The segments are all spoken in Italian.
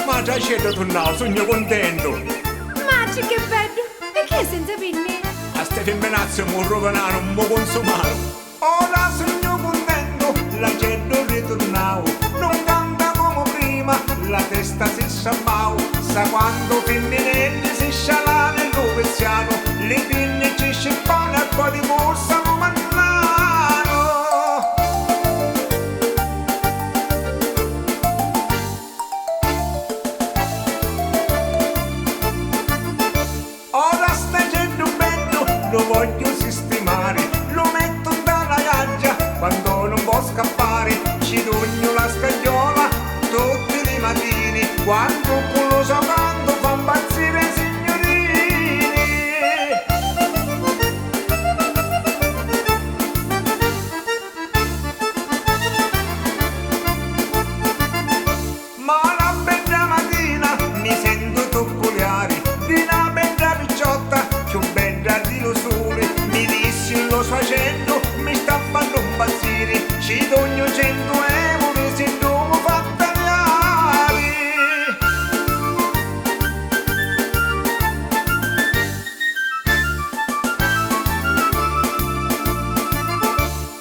Ma già scelto tornato, sogno contento. Maggi che bello! Perché senza pinne? A ste femminazze mo rovinano, mo consumato. Ora sogno contento, la gente ritornavo. Non canta come prima, la testa si sciamau. Sa quando femminelli si sciala nel roveziano, le pinne ci scippano e poi di corsa lo mannano. Ora sta gente bello, lo voglio sistemare, lo metto dalla gaggia quando non può scappare, ci dogno la scagliola tutti i mattini, quando con lo giocando fa impazzire i signorini. Ma la bella mattina mi sento toccoliare di una bella picciotta più bella di lo sole, mi dissi lo facendo mi sta fanno impazzire, ci dogno 100 euro se devo fatta reali.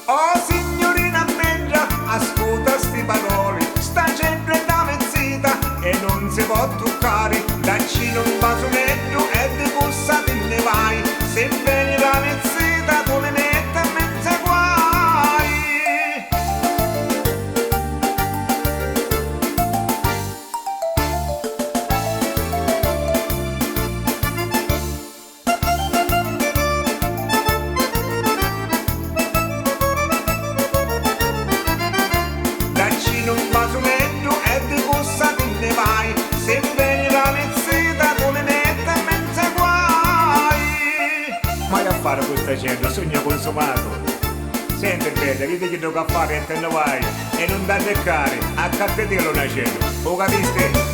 Oh signorina bella, ascolta sti parole, sta gente è da mezzita e non si può toccare, daccino un vasonetto e di corsa te ne vai, se vieni la mezzita tu le metti a mezzo guai. Daccino un vasonetto e di corsa te ne vai, se vieni la mezzita tu le metti a mezzo guai. Ma che a fare questa gente, sogno consumato. Senti bella, vedi che devo fare e te ne vai, e non da leccare, a capitelo una cena, lo capiste?